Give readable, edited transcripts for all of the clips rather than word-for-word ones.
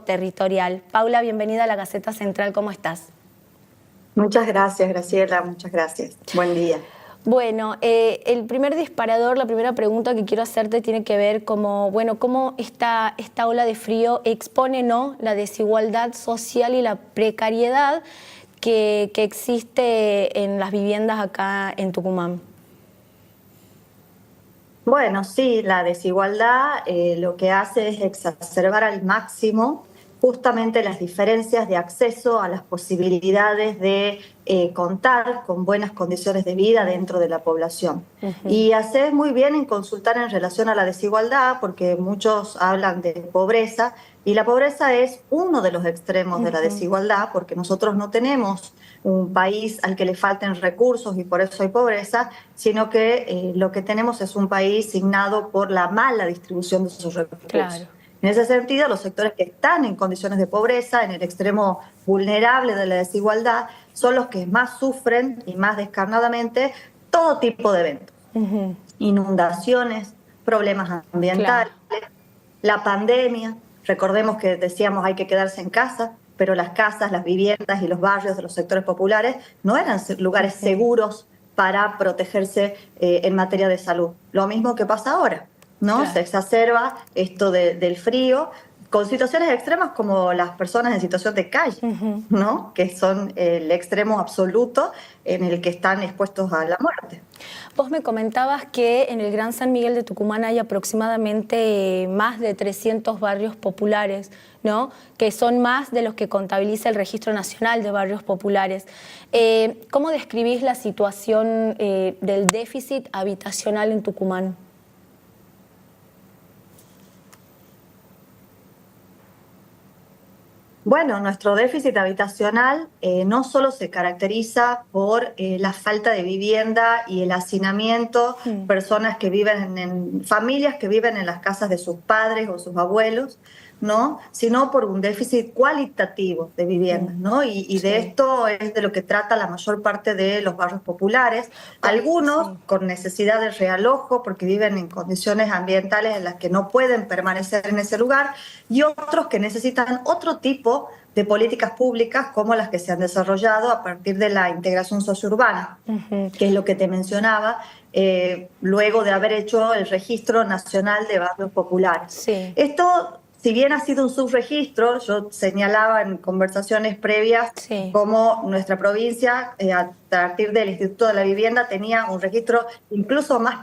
territorial. Paula, bienvenida a la Gaceta Central, ¿cómo estás? Muchas gracias, Graciela, muchas gracias. Buen día. Bueno, el primer disparador, la primera pregunta que quiero hacerte tiene que ver cómo esta ola de frío expone, ¿no?, la desigualdad social y la precariedad que existe en las viviendas acá en Tucumán. Bueno, sí, la desigualdad lo que hace es exacerbar al máximo justamente las diferencias de acceso a las posibilidades de contar con buenas condiciones de vida dentro de la población. Y haces muy bien en consultar en relación a la desigualdad, porque muchos hablan de pobreza, y la pobreza es uno de los extremos de la desigualdad, porque nosotros no tenemos un país al que le falten recursos y por eso hay pobreza, sino que lo que tenemos es un país signado por la mala distribución de sus recursos. Claro. En ese sentido, los sectores que están en condiciones de pobreza, en el extremo vulnerable de la desigualdad, son los que más sufren y más descarnadamente todo tipo de eventos. Inundaciones, problemas ambientales, la pandemia. Recordemos que decíamos hay que quedarse en casa, pero las casas, las viviendas y los barrios de los sectores populares no eran lugares seguros para protegerse en materia de salud. Lo mismo que pasa ahora, ¿no? Claro. Se exacerba esto del frío con situaciones extremas como las personas en situación de calle, ¿no?, que son el extremo absoluto en el que están expuestos a la muerte. Vos me comentabas que en el Gran San Miguel de Tucumán hay aproximadamente más de 300 barrios populares, ¿no?, que son más de los que contabiliza el Registro Nacional de Barrios Populares. ¿Cómo describís la situación del déficit habitacional en Tucumán? Bueno, nuestro déficit habitacional no solo se caracteriza por la falta de vivienda y el hacinamiento, personas que viven en familias que viven en las casas de sus padres o sus abuelos, ¿no?, sino por un déficit cualitativo de viviendas, ¿no? Y de esto es de lo que trata la mayor parte de los barrios populares, algunos con necesidad de realojo porque viven en condiciones ambientales en las que no pueden permanecer en ese lugar, y otros que necesitan otro tipo de políticas públicas como las que se han desarrollado a partir de la integración sociourbana, que es lo que te mencionaba, luego de haber hecho el Registro Nacional de Barrios Populares. Sí. Esto, si bien ha sido un subregistro, yo señalaba en conversaciones previas cómo nuestra provincia, a partir del Instituto de la Vivienda, tenía un registro incluso más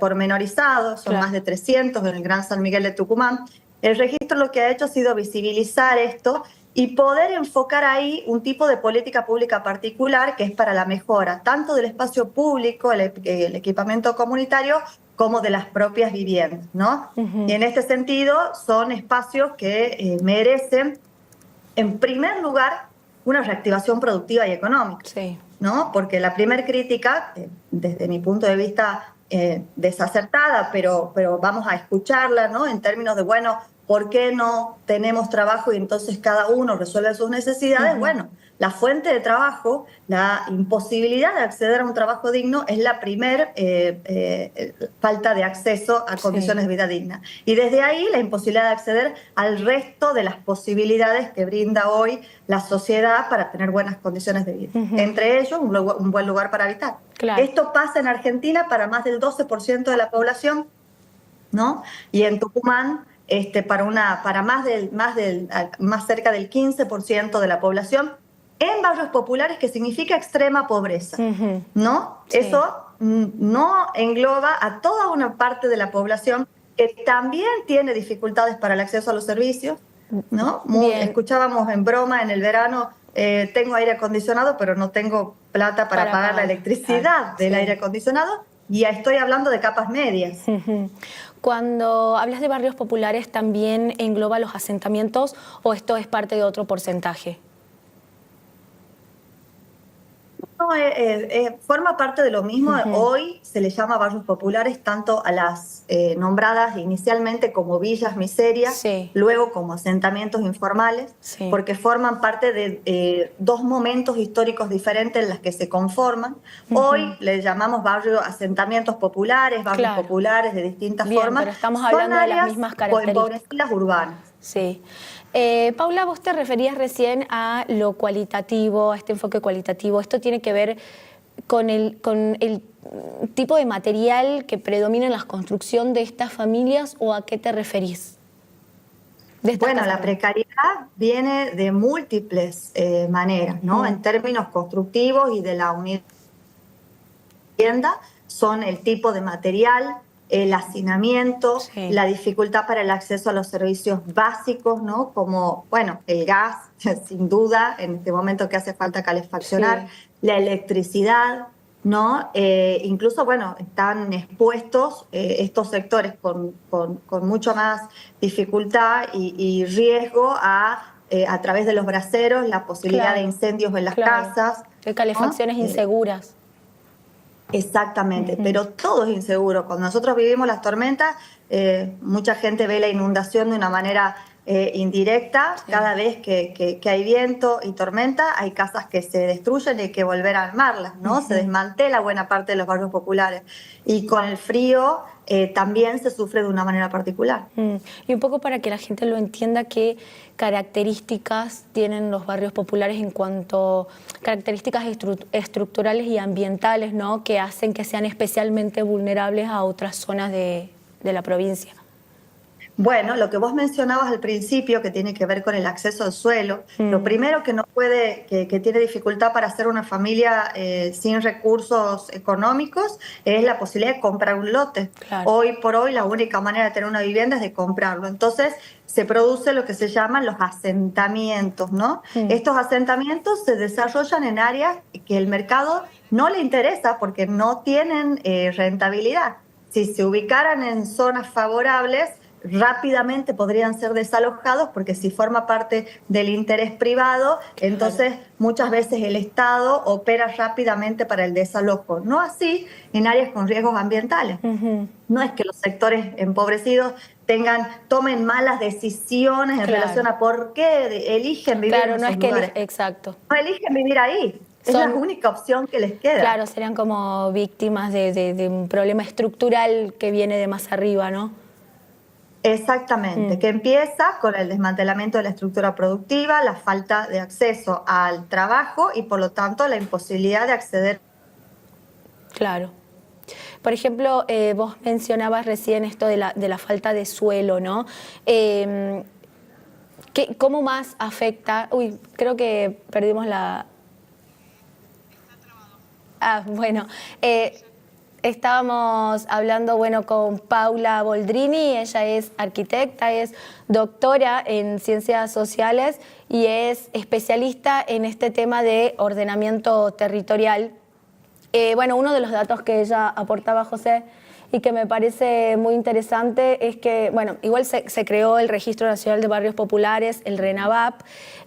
pormenorizado, son más de 300 en el Gran San Miguel de Tucumán. El registro lo que ha hecho ha sido visibilizar esto y poder enfocar ahí un tipo de política pública particular que es para la mejora tanto del espacio público, el equipamiento comunitario, como de las propias viviendas, ¿no? Y en este sentido son espacios que merecen, en primer lugar, una reactivación productiva y económica, ¿no? Porque la primer crítica, desde mi punto de vista desacertada, pero vamos a escucharla, ¿no?, en términos de, bueno, ¿por qué no tenemos trabajo y entonces cada uno resuelve sus necesidades? Bueno, la fuente de trabajo, la imposibilidad de acceder a un trabajo digno es la primer falta de acceso a condiciones de vida digna. Y desde ahí la imposibilidad de acceder al resto de las posibilidades que brinda hoy la sociedad para tener buenas condiciones de vida. Entre ellos, un buen lugar para habitar. Esto pasa en Argentina para más del 12% de la población, ¿no? Y en Tucumán, para más cerca del 15% de la población, en barrios populares, que significa extrema pobreza, ¿no? Eso no engloba a toda una parte de la población que también tiene dificultades para el acceso a los servicios, ¿no? Escuchábamos en broma en el verano, tengo aire acondicionado, pero no tengo plata para pagar la electricidad del aire acondicionado, y estoy hablando de capas medias. Cuando hablas de barrios populares, ¿también engloba los asentamientos o esto es parte de otro porcentaje? No, forma parte de lo mismo. Hoy se le llama barrios populares tanto a las nombradas inicialmente como villas miserias, luego como asentamientos informales, porque forman parte de dos momentos históricos diferentes en los que se conforman. Hoy le llamamos asentamientos populares, barrios populares de distintas formas. Pero estamos hablando de las mismas características. Empobrecidas urbanas. Sí. Paula, vos te referías recién a lo cualitativo, a este enfoque cualitativo. ¿Esto tiene que ver con el tipo de material que predomina en la construcción de estas familias o a qué te referís? Bueno, la precariedad viene de múltiples maneras, ¿no? En términos constructivos y de la vivienda, son el tipo de material, el hacinamiento, la dificultad para el acceso a los servicios básicos, ¿no? Como, bueno, el gas, sin duda, en este momento que hace falta calefaccionar, la electricidad, ¿no? Incluso, bueno, están expuestos estos sectores con mucho más dificultad y riesgo a través de los braseros, la posibilidad de incendios en las casas. De calefacciones inseguras. Exactamente, pero todo es inseguro. Cuando nosotros vivimos las tormentas, mucha gente ve la inundación de una manera indirecta. Cada vez que hay viento y tormenta, hay casas que se destruyen y hay que volver a armarlas, ¿no? Se desmantela buena parte de los barrios populares. Y con el frío también se sufre de una manera particular. Y un poco para que la gente lo entienda, ¿qué características tienen los barrios populares en cuanto a características estructurales y ambientales, ¿no? Que hacen que sean especialmente vulnerables a otras zonas de la provincia? Bueno, lo que vos mencionabas al principio, que tiene que ver con el acceso al suelo, lo primero que no puede, que tiene dificultad para hacer una familia sin recursos económicos, es la posibilidad de comprar un lote. Claro. Hoy por hoy la única manera de tener una vivienda es de comprarlo. Entonces se produce lo que se llaman los asentamientos, ¿no? Estos asentamientos se desarrollan en áreas que el mercado no le interesa porque no tienen rentabilidad. Si se ubicaran en zonas favorables, rápidamente podrían ser desalojados porque si forma parte del interés privado, entonces muchas veces el Estado opera rápidamente para el desalojo. No así en áreas con riesgos ambientales. No es que los sectores empobrecidos tomen malas decisiones en relación a por qué eligen vivir en esos lugares. Exacto. No eligen vivir ahí. Es la única opción que les queda. Claro, serían como víctimas de un problema estructural que viene de más arriba, ¿no? Exactamente, que empieza con el desmantelamiento de la estructura productiva, la falta de acceso al trabajo y por lo tanto la imposibilidad de acceder. Claro. Por ejemplo, vos mencionabas recién esto de la falta de suelo, ¿no? ¿Cómo más afecta? Uy, creo que perdimos la... bueno. Estábamos hablando, con Paula Boldrini. Ella es arquitecta, es doctora en ciencias sociales y es especialista en este tema de ordenamiento territorial. Uno de los datos que ella aportaba, José, y que me parece muy interesante es que, igual se creó el Registro Nacional de Barrios Populares, el RENAVAP,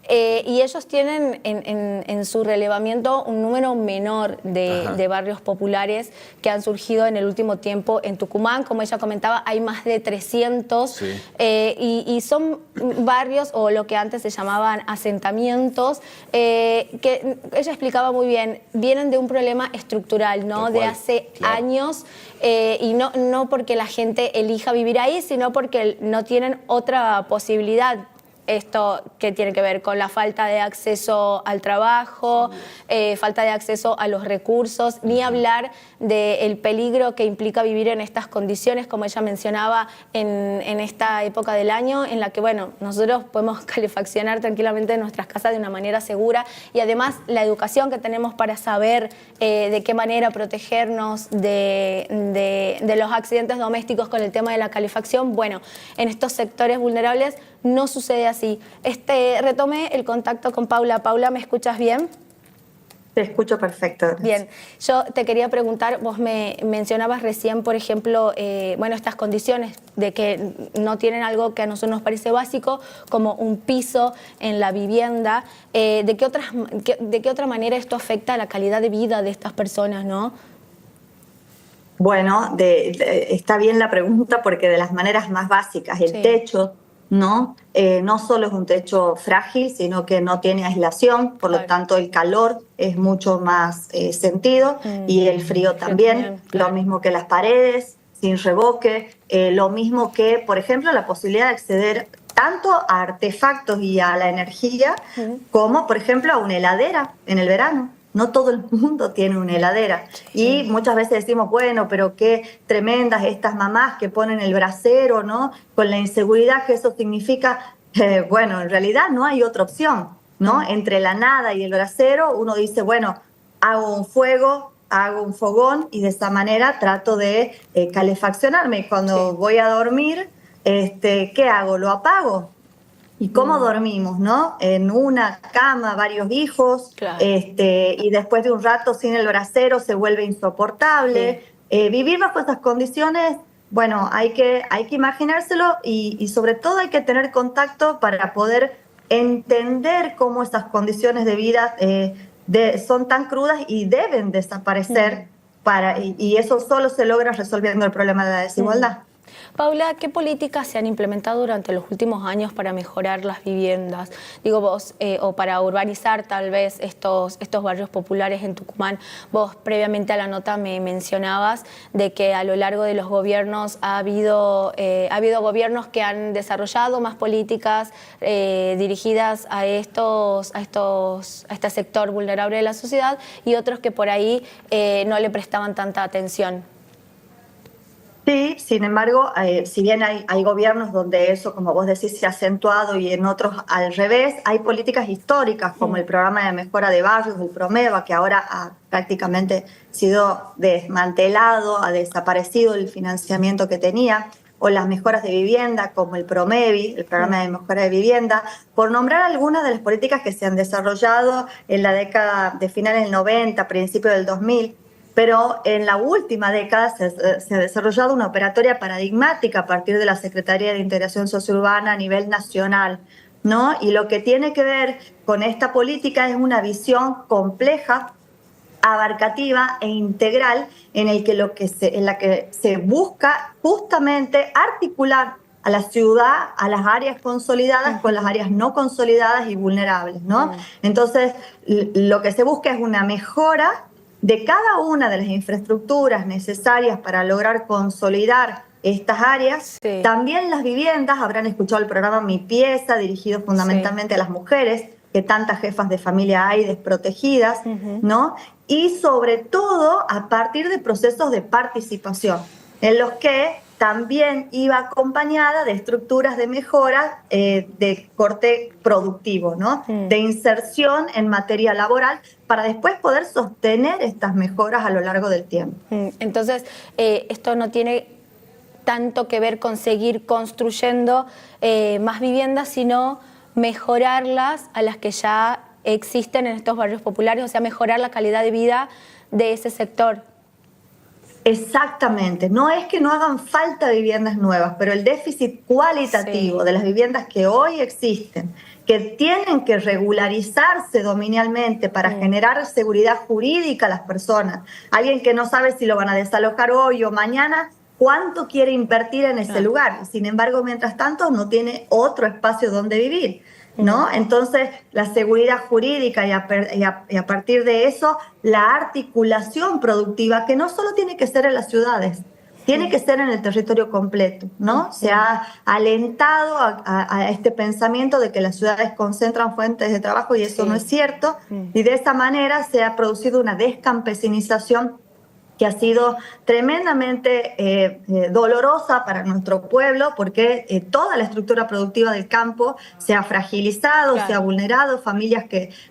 y ellos tienen en su relevamiento un número menor de barrios populares que han surgido en el último tiempo en Tucumán. Como ella comentaba, hay más de 300 y son barrios, o lo que antes se llamaban asentamientos, que ella explicaba muy bien, vienen de un problema estructural, ¿no? De hace años, y no porque la gente elija vivir ahí, sino porque no tienen otra posibilidad. Esto que tiene que ver con la falta de acceso al trabajo, falta de acceso a los recursos, ni hablar del peligro que implica vivir en estas condiciones, como ella mencionaba, en esta época del año, en la que, nosotros podemos calefaccionar tranquilamente nuestras casas de una manera segura, y además la educación que tenemos para saber de qué manera protegernos de los accidentes domésticos con el tema de la calefacción, en estos sectores vulnerables no sucede así. Retomé el contacto con Paula. Paula, ¿me escuchas bien? Te escucho perfecto. Gracias. Bien, yo te quería preguntar, vos me mencionabas recién, por ejemplo, estas condiciones de que no tienen algo que a nosotros nos parece básico, como un piso en la vivienda. ¿De qué otra manera esto afecta a la calidad de vida de estas personas, no? Bueno, está bien la pregunta porque de las maneras más básicas, el techo, ¿no? No solo es un techo frágil, sino que no tiene aislación, por lo tanto el calor es mucho más sentido y el frío también, lo mismo que las paredes, sin revoque, lo mismo que, por ejemplo, la posibilidad de acceder tanto a artefactos y a la energía, como por ejemplo a una heladera en el verano. No todo el mundo tiene una heladera. Y muchas veces decimos, bueno, pero qué tremendas estas mamás que ponen el brasero, ¿no? Con la inseguridad que eso significa. Bueno, en realidad no hay otra opción, ¿no? Entre la nada y el brasero, uno dice, bueno, hago un fuego, hago un fogón y de esa manera trato de calefaccionarme. Y cuando voy a dormir, ¿qué hago? ¿Lo apago? ¿Y cómo dormimos, no? En una cama, varios hijos, y después de un rato sin el brasero se vuelve insoportable. Vivir bajo esas condiciones, bueno, hay que imaginárselo y sobre todo hay que tener contacto para poder entender cómo esas condiciones de vida son tan crudas y deben desaparecer, y eso solo se logra resolviendo el problema de la desigualdad. Paula, ¿qué políticas se han implementado durante los últimos años para mejorar las viviendas? Digo vos, o para urbanizar tal vez estos barrios populares en Tucumán. Vos previamente a la nota me mencionabas de que a lo largo de los gobiernos ha habido gobiernos que han desarrollado más políticas dirigidas a este sector vulnerable de la sociedad y otros que por ahí no le prestaban tanta atención. Sí, sin embargo, si bien hay gobiernos donde eso, como vos decís, se ha acentuado y en otros al revés, hay políticas históricas como el programa de mejora de barrios, el PROMEVA, que ahora ha prácticamente sido desmantelado, ha desaparecido el financiamiento que tenía, o las mejoras de vivienda como el PROMEVI, el programa de mejora de vivienda, por nombrar algunas de las políticas que se han desarrollado en la década de finales del 90, principios del 2000. Pero en la última década se ha desarrollado una operatoria paradigmática a partir de la Secretaría de Integración Sociourbana a nivel nacional, ¿no? Y lo que tiene que ver con esta política es una visión compleja, abarcativa e integral en la que se busca justamente articular a la ciudad, a las áreas consolidadas con las áreas no consolidadas y vulnerables, ¿no? Entonces, lo que se busca es una mejora de cada una de las infraestructuras necesarias para lograr consolidar estas áreas. También las viviendas, habrán escuchado el programa Mi Pieza, dirigido fundamentalmente a las mujeres, que tantas jefas de familia hay desprotegidas, ¿no? Y sobre todo a partir de procesos de participación, en los que también iba acompañada de estructuras de mejora de corte productivo, ¿no? De inserción en materia laboral para después poder sostener estas mejoras a lo largo del tiempo. Entonces, esto no tiene tanto que ver con seguir construyendo más viviendas, sino mejorarlas a las que ya existen en estos barrios populares, o sea, mejorar la calidad de vida de ese sector. Exactamente, no es que no hagan falta viviendas nuevas, pero el déficit cualitativo de las viviendas que hoy existen, que tienen que regularizarse dominialmente para generar seguridad jurídica a las personas, alguien que no sabe si lo van a desalojar hoy o mañana, cuánto quiere invertir en ese lugar, sin embargo, mientras tanto no tiene otro espacio donde vivir, ¿no? Entonces, la seguridad jurídica y a partir de eso, la articulación productiva, que no solo tiene que ser en las ciudades, tiene que ser en el territorio completo, ¿no? Se ha alentado a este pensamiento de que las ciudades concentran fuentes de trabajo y eso no es cierto, y de esa manera se ha producido una descampesinización que ha sido tremendamente dolorosa para nuestro pueblo, porque toda la estructura productiva del campo se ha fragilizado, se ha vulnerado, familias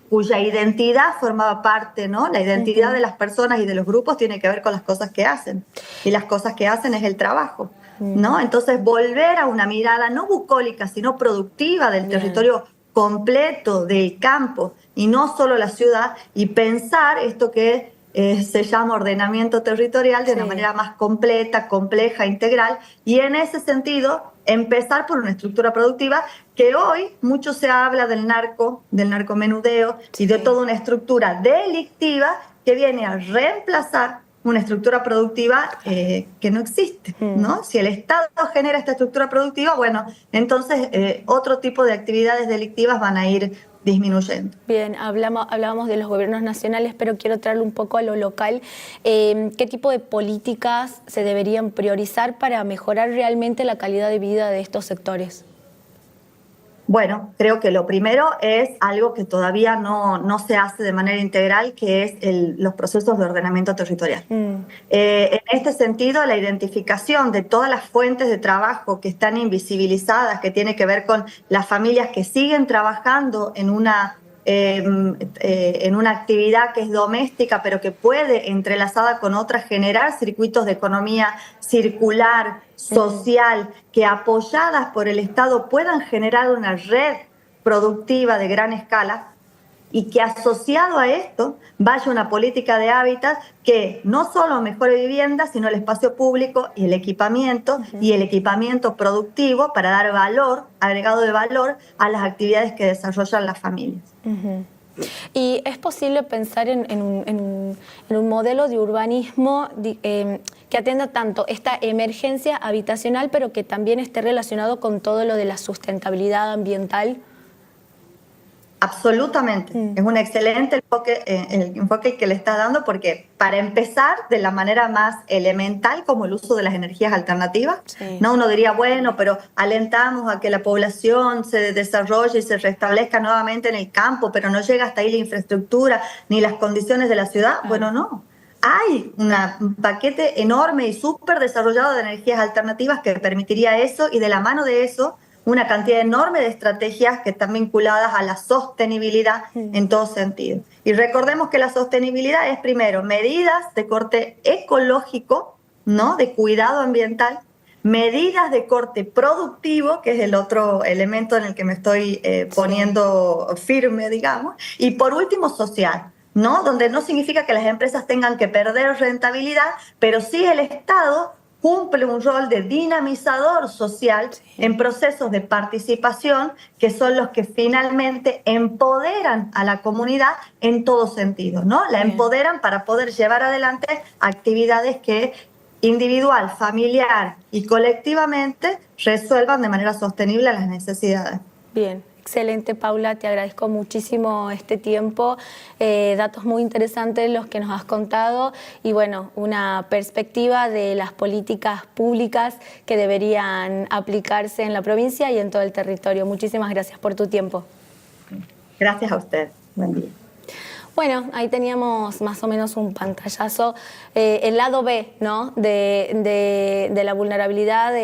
cuya identidad formaba parte, ¿no? La identidad de las personas y de los grupos tiene que ver con las cosas que hacen, y las cosas que hacen es el trabajo, ¿no? Entonces, volver a una mirada no bucólica, sino productiva del territorio completo, del campo, y no solo la ciudad, y pensar esto que se llama ordenamiento territorial de una manera más completa, compleja, integral, y en ese sentido empezar por una estructura productiva que hoy mucho se habla del narcomenudeo y de toda una estructura delictiva que viene a reemplazar una estructura productiva que no existe, ¿no? Si el Estado genera esta estructura productiva, bueno, entonces otro tipo de actividades delictivas van a ir disminuyendo. Bien, hablábamos de los gobiernos nacionales, pero quiero traerlo un poco a lo local. ¿Qué tipo de políticas se deberían priorizar para mejorar realmente la calidad de vida de estos sectores? Bueno, creo que lo primero es algo que todavía no se hace de manera integral, que es los procesos de ordenamiento territorial. En este sentido, la identificación de todas las fuentes de trabajo que están invisibilizadas, que tiene que ver con las familias que siguen trabajando en una actividad que es doméstica, pero que puede, entrelazada con otras, generar circuitos de economía circular, social, que apoyadas por el Estado puedan generar una red productiva de gran escala, y que asociado a esto vaya una política de hábitat que no solo mejore vivienda, sino el espacio público y el equipamiento productivo para dar valor, agregado de valor, a las actividades que desarrollan las familias. ¿Y es posible pensar en un modelo de urbanismo que atienda tanto esta emergencia habitacional, pero que también esté relacionado con todo lo de la sustentabilidad ambiental? Absolutamente. Es un excelente enfoque, el enfoque que le está dando, porque para empezar, de la manera más elemental, como el uso de las energías alternativas, ¿no? Uno diría, bueno, pero alentamos a que la población se desarrolle y se restablezca nuevamente en el campo, pero no llega hasta ahí la infraestructura ni las condiciones de la ciudad. Bueno, no. Hay un paquete enorme y súper desarrollado de energías alternativas que permitiría eso, y de la mano de eso, una cantidad enorme de estrategias que están vinculadas a la sostenibilidad en todo sentido. Y recordemos que la sostenibilidad es, primero, medidas de corte ecológico, ¿no?, de cuidado ambiental, medidas de corte productivo, que es el otro elemento en el que me estoy poniendo firme, digamos, y por último, social, ¿no?, donde no significa que las empresas tengan que perder rentabilidad, pero sí el Estado cumple un rol de dinamizador social en procesos de participación, que son los que finalmente empoderan a la comunidad en todo sentido, ¿no? La empoderan para poder llevar adelante actividades que individual, familiar y colectivamente resuelvan de manera sostenible las necesidades. Bien. Excelente, Paula, te agradezco muchísimo este tiempo, datos muy interesantes los que nos has contado y bueno, una perspectiva de las políticas públicas que deberían aplicarse en la provincia y en todo el territorio. Muchísimas gracias por tu tiempo. Gracias a usted. Buen día. Bueno, ahí teníamos más o menos un pantallazo, el lado B, ¿no?, de la vulnerabilidad de